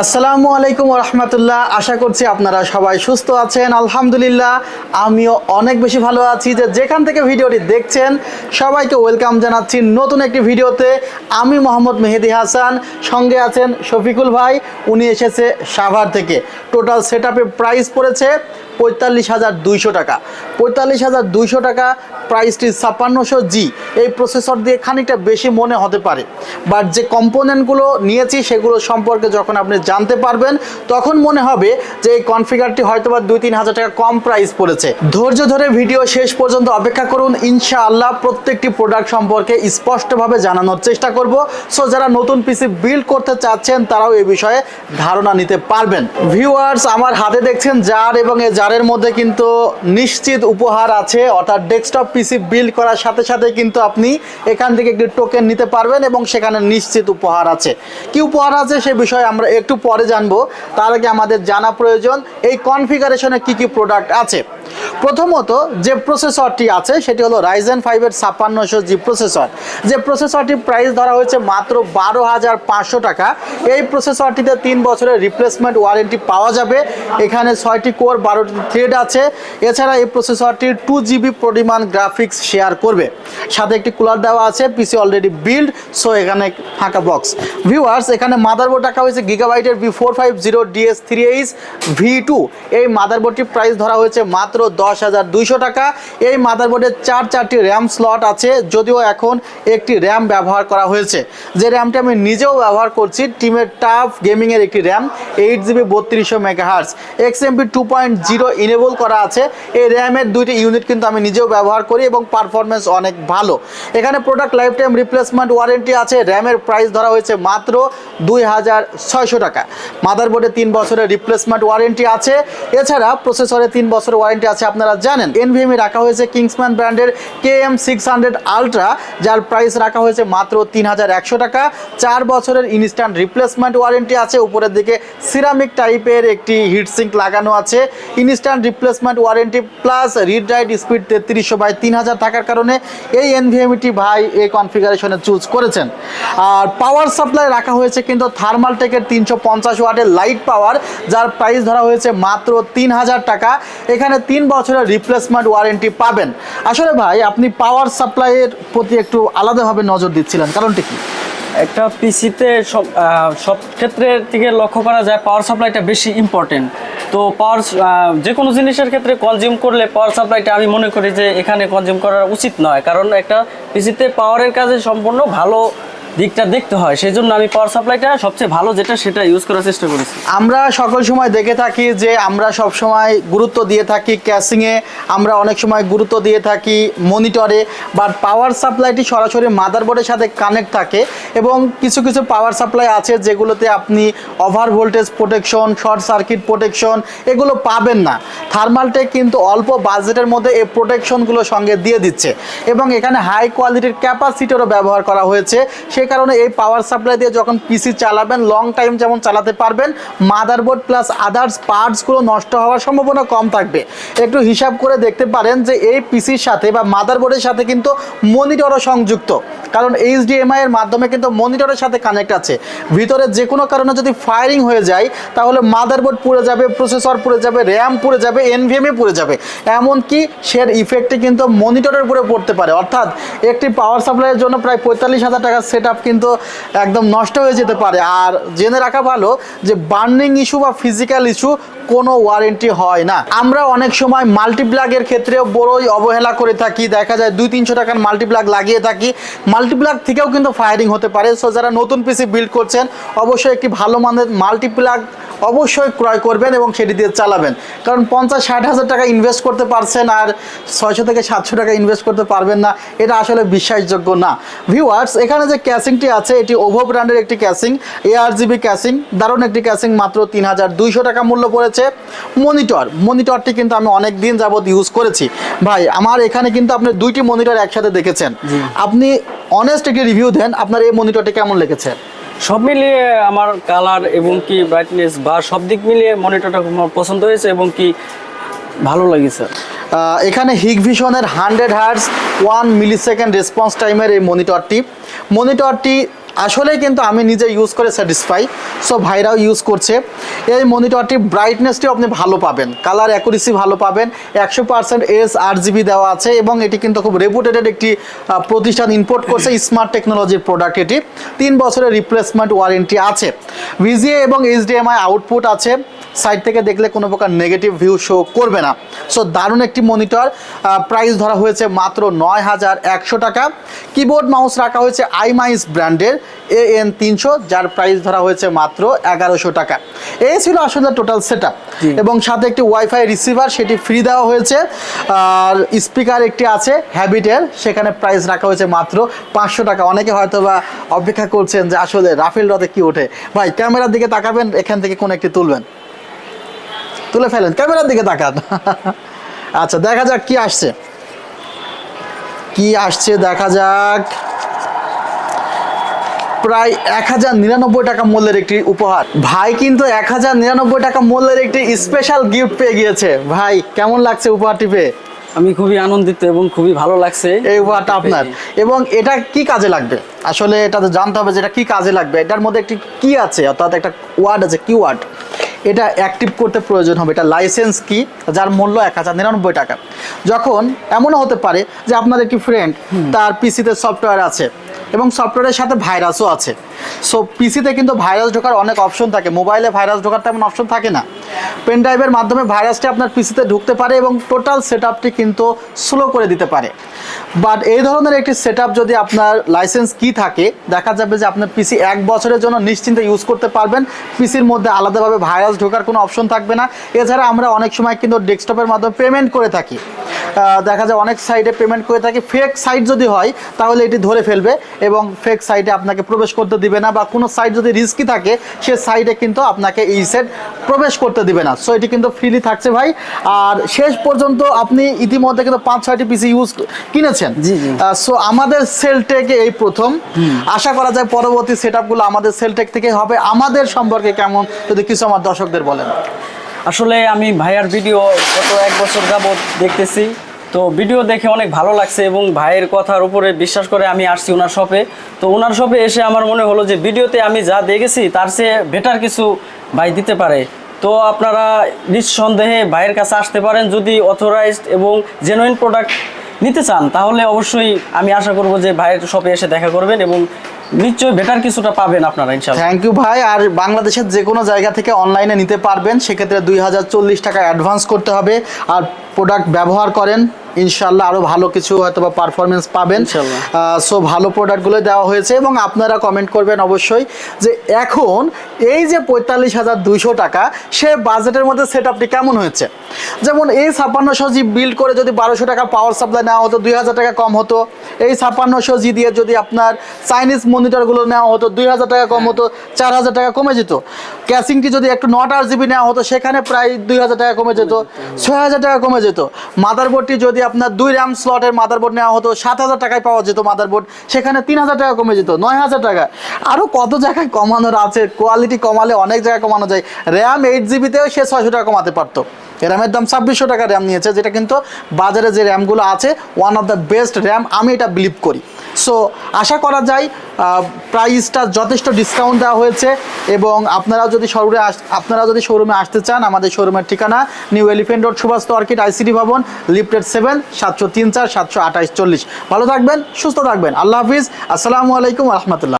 আসসালামু আলাইকুম ওয়া রাহমাতুল্লাহ। আশা করছি আপনারা সবাই সুস্থ আছেন। আলহামদুলিল্লাহ আমিও অনেক বেশি ভালো আছি। যেখান থেকে ভিডিওটি দেখছেন সবাইকে ওয়েলকাম জানাচ্ছি নতুন একটি ভিডিওতে। আমি মোহাম্মদ মেহেদি হাসান, সঙ্গে আছেন শফিকুল ভাই। উনি এসেছে সাভার থেকে। টোটাল সেটআপের প্রাইস পড়েছে ৪৫,২০০ টাকা। ৪৫,২০০ টাকা প্রাইসটি ৫৬০০G। এই প্রসেসর দিয়ে খানিকটা বেশি মনে হতে পারে, বাট যে কম্পোনেন্টগুলো নিয়েছি সেগুলো সম্পর্কে যখন আপনি জানতে পারবেন তখন মনে হবে যে এই কনফিগারটি হয়তো বা ২-৩ হাজার টাকা কম প্রাইস পড়েছে। ধৈর্য ধরে ভিডিও শেষ পর্যন্ত অপেক্ষা করুন, ইনশাআল্লাহ প্রত্যেকটি প্রোডাক্ট সম্পর্কে স্পষ্টভাবে জানানোর চেষ্টা করব। সো যারা নতুন পিসি বিল্ড করতে চাচ্ছেন তারাও এই বিষয়ে ধারণা নিতে পারবেন। ভিউয়ার্স, আমার হাতে দেখছেন জার, এবং এই জারের মধ্যে কিন্তু নিশ্চিত উপহার আছে, অর্থাৎ ডেস্কটপ পিসি বিল্ড করার সাথে সাথে কিন্তু আপনি এখান থেকে একটি টোকেন নিতে পারবেন এবং সেখানে নিশ্চিত উপহার আছে। কি উপহার আছে সে বিষয়ে আমরা একটু পরে জানবো। তার আগে আমাদের জানা প্রয়োজন এই কনফিগারেশনে কি কি প্রোডাক্ট আছে। প্রথমত যে প্রসেসরটি আছে সেটি হলো Ryzen 5 এর ৫৬০০G প্রসেসর। যে প্রসেসরটির প্রাইস ধরা হয়েছে মাত্র ১২,৫০০ টাকা। এই প্রসেসরটিতে ৩ বছরের রিপ্লেসমেন্ট ওয়ারেন্টি পাওয়া যাবে। এখানে ৬টি কোর, ১২টি থ্রেড আছে। এছাড়া এই প্রসেসরটি 2GB পরিমাণ গ্রাফিক্স শেয়ার করবে। সাথে একটি কুলার দেওয়া আছে। পিসি অলরেডি বিল্ড, সো এখানে ফাঁকা বক্স। ভিউয়ার্স, এখানে মাদারবোর্ড রাখা হয়েছে গিগাবাইটের V450DS3H V2। এই মাদারবোর্ডটির প্রাইস ধরা হয়েছে মাত্র ১০,২০০ টাকা। এই মাদারবোর্ডে চারটি র্যাম স্লট আছে, যদিও এখন একটি র্যাম ব্যবহার করা হয়েছে। যে র্যামটি আমি নিজেও ব্যবহার করছি, টিমের টাফ গেমিংয়ের একটি RAM, 8GB 3200 megahertz XMP 2.0 enable করা আছে। এই র্যামের 2টি ইউনিট কিন্তু আমি নিজেও ব্যবহার করি এবং পারফরমেন্স অনেক ভালো। এখানে product life time replacement warranty আছে। র্যামের প্রাইস ধরা হয়েছে মাত্র ২,৬০০ টাকা। মাদারবোর্ডে 3 বছরের রিপ্লেসমেন্ট ওয়ারেন্টি আছে। এছাড়া প্রসেসরে 3 বছরের ওয়ারেন্টি আছে। আপনারা জানেন NVMe রাখা হয়েছে কিংসম্যান ব্র্যান্ডের KM600 আলট্রা, যার প্রাইস রাখা হয়েছে মাত্র ৩,১০০ টাকা। 4 বছরের ইনস্ট্যান্ট রিপ্লেসমেন্ট ওয়ারেন্টি আছে। উপরের দিকে সিরামিক টাইপের একটি হিটসিঙ্ক লাগানো আছে। Instant replacement warranty plus read write speed 3300/3000 থাকার কারণে এই NVMeটি ভাই এই কনফিগারেশনে চুজ করেছেন। আর পাওয়ার সাপ্লাই রাখা হয়েছে কিন্তু থার্মালটেকের ৩৫০ ওয়াটের লাইট পাওয়ার, যার প্রাইস ধরা হয়েছে মাত্র ৩,০০০ টাকা। এখানে 3 বছরের রিপ্লেসমেন্ট ওয়ারেন্টি পাবেন। আসলে ভাই আপনি পাওয়ার সাপ্লাইয়ের প্রতি একটু আলাদাভাবে নজর দিচ্ছিলেন, কারণটি কি? একটা পিসিতে সব ক্ষেত্রে থেকে লক্ষ্য করা যায় পাওয়ার সাপ্লাইটা বেশি ইম্পর্টেন্ট। তো পাওয়ার যে কোনো জিনিসের ক্ষেত্রে কনজিউম করলে পাওয়ার সাপ্লাইটা আমি মনে করি যে এখানে কনজিউম করা উচিত নয়, কারণ একটা পিসিতে পাওয়ারের কাজে সম্পূর্ণ ভালো দিকটা দেখতে হয়। সেই জন্য আমি পাওয়ার সাপ্লাইটা সবচেয়ে ভালো যেটা সেটা ইউজ করার চেষ্টা করেছি। আমরা সকল সময় দেখে থাকি যে আমরা সব সময় গুরুত্ব দিয়ে থাকি ক্যাসিংয়ে, আমরা অনেক সময় গুরুত্ব দিয়ে থাকি মনিটরে, বাট পাওয়ার সাপ্লাইটি সরাসরি মাদারবোর্ডের সাথে কানেক্ট থাকে। এবং কিছু কিছু পাওয়ার সাপ্লাই আছে যেগুলোতে আপনি over voltage protection, short circuit protection এগুলো পাবেন না। থার্মালটেক কিন্তু অল্প বাজেটের মধ্যে এই প্রোটেকশনগুলো সঙ্গে দিয়ে দিচ্ছে এবং এখানে হাই কোয়ালিটির ক্যাপাসিটরও ব্যবহার করা হয়েছে। সেই কারণে এই পাওয়ার সাপ্লাই দিয়ে যখন পিসি চালাবেন লং টাইম যেমন চালাতে পারবেন, মাদারবোর্ড প্লাস আদার্স পার্টসগুলো নষ্ট হওয়ার সম্ভাবনা কম থাকবে। একটু হিসাব করে দেখতে পারেন যে এই পিসির সাথে বা মাদারবোর্ডের সাথে কিন্তু মনিটরও সংযুক্ত, কারণ HDMI এর মাধ্যমে কিন্তু মনিটরের সাথে কানেক্ট আছে। ভিতরে যে কোনো কারণে যদি ফায়ারিং হয়ে যায় তাহলে মাদারবোর্ড পুড়ে যাবে, প্রসেসর পুড়ে যাবে, র্যাম পুড়ে যাবে, NVMe পুড়ে যাবে, এমনকি সের ইফেক্টে কিন্তু মনিটরের উপরে পড়তে পারে। অর্থাৎ একটি পাওয়ার সাপ্লাইয়ের জন্য প্রায় ৪৫,০০০ টাকার সেট কিন্তু একদম নষ্ট হয়ে যেতে পারে। আর জেনে রাখা ভালো যে বার্নিং ইস্যু বা ফিজিক্যাল ইস্যু কোনো ওয়ারেন্টি হয় না। আমরা অনেক সময় মাল্টিপ্লাগের ক্ষেত্রে বড়ই অবহেলা করে থাকি, দেখা যায় ২-৩০০ টাকার মাল্টিপ্লাগ লাগিয়ে থাকি, মাল্টিপ্লাগ থেকেও কিন্তু ফায়ারিং হতে পারে। সো যারা নতুন পিসি বিল্ড করছেন অবশ্যই একটি ভালো মানের মাল্টিপ্লাগ অবশ্যই ক্রয় করবেন এবং সেটি দিয়ে চালাবেন, কারণ ৫০-৬০ হাজার টাকা ইনভেস্ট করতে পারছেন আর ৬০০ থেকে ৭০০ টাকা ইনভেস্ট করতে পারবেন না, এটা আসলে বিশ্বাসযোগ্য না। ভিউয়ার্স, এখানে যে ক্যাসিংটি আছে এটি ওভো ব্র্যান্ডের একটি ক্যাসিং, ARGB ক্যাসিং, দারুণ একটি ক্যাসিং, মাত্র ৩,২০০ টাকা মূল্য পড়েছে। মনিটরটি কিন্তু আমি অনেক দিন যাবত ইউজ করেছি। ভাই আমার এখানে কিন্তু আপনি 2টি মনিটর একসাথে দেখেছেন, আপনি অনেস্ট একটি রিভিউ দেন, আপনার এই মনিটরটি কেমন লেগেছে? সব মিলিয়ে আমার কালার এবং কি ব্রাইটনেস বা সব দিক মিলিয়ে মনিটরটা আমার পছন্দ হয়েছে এবং কি ভালো লেগেছে। এখানে হিগভিশনের 100 হার্টজ 1 মিলিসেকেন্ড রেসপন্স টাইমের এই মনিটরটি আসলেই কিন্তু আমি নিজে ইউজ করে স্যাটিসফাই, সো ভাইরাও ইউজ করছে। এই মনিটরটি ব্রাইটনেসটিও আপনি ভালো পাবেন, কালার অ্যাকুরেসি ভালো পাবেন, 100% sRGB দেওয়া আছে এবং এটি কিন্তু খুব রেপুটেটেড একটি প্রতিষ্ঠান ইম্পোর্ট করছে, স্মার্ট টেকনোলজির প্রোডাক্ট এটি। 3 বছরের রিপ্লেসমেন্ট ওয়ারেন্টি আছে, VGA এবং HDMI আউটপুট আছে, সাইড থেকে দেখলে কোনো প্রকার নেগেটিভ ভিউ শো করবে না। সো দারুণ একটি মনিটর, প্রাইস ধরা হয়েছে মাত্র 9,100 টাকা। কিবোর্ড মাউস রাখা হয়েছে আইমাইস ব্র্যান্ডের AN300, যার প্রাইস ধরা হয়েছে মাত্র 1100 টাকা। এই ছিল আসলে টোটাল সেটআপ, এবং সাথে একটি ওয়াইফাই রিসিভার সেটি ফ্রি দেওয়া হয়েছে, আর স্পিকার একটি আছে হ্যাবিটের, সেখানে প্রাইস রাখা হয়েছে মাত্র 500 টাকা। অনেকে হয়তো বা অপেক্ষা করছেন যে আসলে রাফেল রথে কি ওঠে। ভাই ক্যামেরার দিকে তাকাবেন, এখান থেকে কোন একটি তুলবেন, তুলে ফেলেন, ক্যামেরার দিকে তাকান। আচ্ছা দেখা যাক কি আসছে, কি আসছে দেখা যাক। প্রায় 1099 টাকা মূল্যের একটি উপহার। ভাই কিন্তু 1099 টাকা মূল্যের একটি স্পেশাল গিফট পেয়ে গিয়েছে। ভাই কেমন লাগছে উপহারটি পেয়ে? আমি খুবই আনন্দিত এবং খুবই ভালো লাগছে এই উপহারটা আপনার। এবং এটা কি কাজে লাগবে আসলে এটা তো জানতে হবে যে এটা কি কাজে লাগবে। এটার মধ্যে একটি কি আছে, অর্থাৎ একটা ওয়ার্ড আছে, কি ওয়ার্ড, এটা অ্যাক্টিভ করতে প্রয়োজন হবে। এটা লাইসেন্স কি, যার মূল্য 1099 টাকা। যখন এমনও হতে পারে যে আপনার একটি ফ্রেন্ড, তার পিসিতে সফটওয়্যার আছে এবং সফটওয়্যারের সাথে ভাইরাসও আছে। সো পিসিতে কিন্তু ভাইরাস ঢোকার অনেক অপশন থাকে, মোবাইলে ভাইরাস ঢোকার তেমন অপশন থাকে না। পেন ড্রাইভের মাধ্যমে ভাইরাসটি আপনার পিসিতে ঢুকতে পারে এবং টোটাল সেটআপটি কিন্তু স্লো করে দিতে পারে। বাট এই ধরনের একটি সেটআপ যদি আপনার লাইসেন্স কি থাকে, দেখা যাবে যে আপনার পিসি 1 বছরের জন্য নিশ্চিন্তে ইউজ করতে পারবেন। পিসির মধ্যে আলাদাভাবে ভাইরাস ঢোকার কোনো অপশন থাকবে না। এছাড়া আমরা অনেক সময় কিন্তু ডেস্কটপের মাধ্যমে পেমেন্ট করে থাকি, দেখা যায় অনেক সাইটে পেমেন্ট করে থাকি, ফেক সাইট যদি হয় তাহলে এটি ধরে ফেলবে এবং ফেক সাইটে আপনাকে প্রবেশ করতে দিবে না, বা কোনো সাইট যদি রিস্কি থাকে সে সাইটে কিন্তু আপনাকে এই সেট প্রবেশ করতে দিবে না। সো এটি কিন্তু ফ্রিলি থাকছে ভাই। আর শেষ পর্যন্ত আপনি ইতিমধ্যে কিন্তু 5-6টি পিসি ইউজ কিনেছেন। সো আমাদের সেলটেকে এই প্রথম, আশা করা যায় পরবর্তী সেটআপগুলো আমাদের সেলটেক থেকে হবে। আমাদের সম্পর্কে কেমন যদি কিছু আমার দর্শকদের বলেন। আসলে আমি ভাইয়ার ভিডিও গত 1 বছর যাবত দেখতেছি, তো ভিডিও দেখে অনেক ভালো লাগছে এবং ভাইয়ের কথার উপরে বিশ্বাস করে আমি আসছি ওনার শপে। তো ওনার শপে এসে আমার মনে হলো যে ভিডিওতে আমি যা দেখেছি তার চেয়ে বেটার কিছু ভাই দিতে পারে। তো আপনারা নিঃসন্দেহে ভাইয়ের কাছে আসতে পারেন। যদি অথরাইজড এবং জেনুইন প্রোডাক্ট নিতে চান তাহলে অবশ্যই আমি আশা করব যে ভাইয়ের শপে এসে দেখা করবেন এবং নিশ্চয়ই বেটার কিছুটা পাবেন আপনারা ইনশাআল্লাহ। থ্যাংক ইউ ভাই। আর বাংলাদেশের যে কোনো জায়গা থেকে অনলাইনে নিতে পারবেন, সেক্ষেত্রে 2040 টাকা অ্যাডভান্স করতে হবে। আর প্রোডাক্ট ব্যবহার করেন, ইনশাআল্লাহ আরও ভালো কিছু হয়তো বা পারফরমেন্স পাবেন। সো ভালো প্রোডাক্টগুলো দেওয়া হয়েছে এবং আপনারা কমেন্ট করবেন অবশ্যই যে এখন এই যে 45,200 টাকা, সে বাজেটের মধ্যে সেটআপটি কেমন হয়েছে। যেমন এই 5600G বিল্ড করে যদি 1200 টাকা পাওয়ার সাপ্লাই নেওয়া হতো, 2000 টাকা কম হতো। এই 5600G দিয়ে যদি আপনার চাইনিজ মনিটরগুলো নেওয়া হতো, 2000 টাকা কম হতো, 4000 টাকা কমে যেত। ক্যাসিংটি যদি একটু 8 RGB নেওয়া হতো, সেখানে প্রায় 2000 টাকা কমে যেত, 6000 টাকা কমে যেত। মাদারবোর্ডটি যদি আপনার 2 RAM স্লটের মাদারবোর্ড নেওয়া হতো, 7000 টাকায় পাওয়া যেত মাদারবোর্ড, সেখানে 3000 টাকা কমে যেত, 9000 টাকা। আরও কত জায়গায় কমানোর আছে, কোয়ালিটি কমালে অনেক জায়গায় কমানো যায়। র্যাম 8GB-তেও সে 600 টাকা কমাতে পারতো। র্যামের দাম 2600 টাকা র্যাম নিয়েছে, যেটা কিন্তু বাজারে যে র্যামগুলো আছে one of the best RAM, আমি এটা বিলিভ করি। সো আশা করা যায় প্রাইসটা যথেষ্ট ডিসকাউন্ট দেওয়া হয়েছে। এবং আপনারা যদি শোরুমে আসতে চান, আমাদের শোরুমের ঠিকানা New Elephant Road, Suvastu Orchid, ICT ভবন, লিফটেড 7, 703-4, 728-40। ভালো থাকবেন, সুস্থ থাকবেন, আল্লাহ হাফিজ, আসসালামু আলাইকুম রহমতুল্লাহ।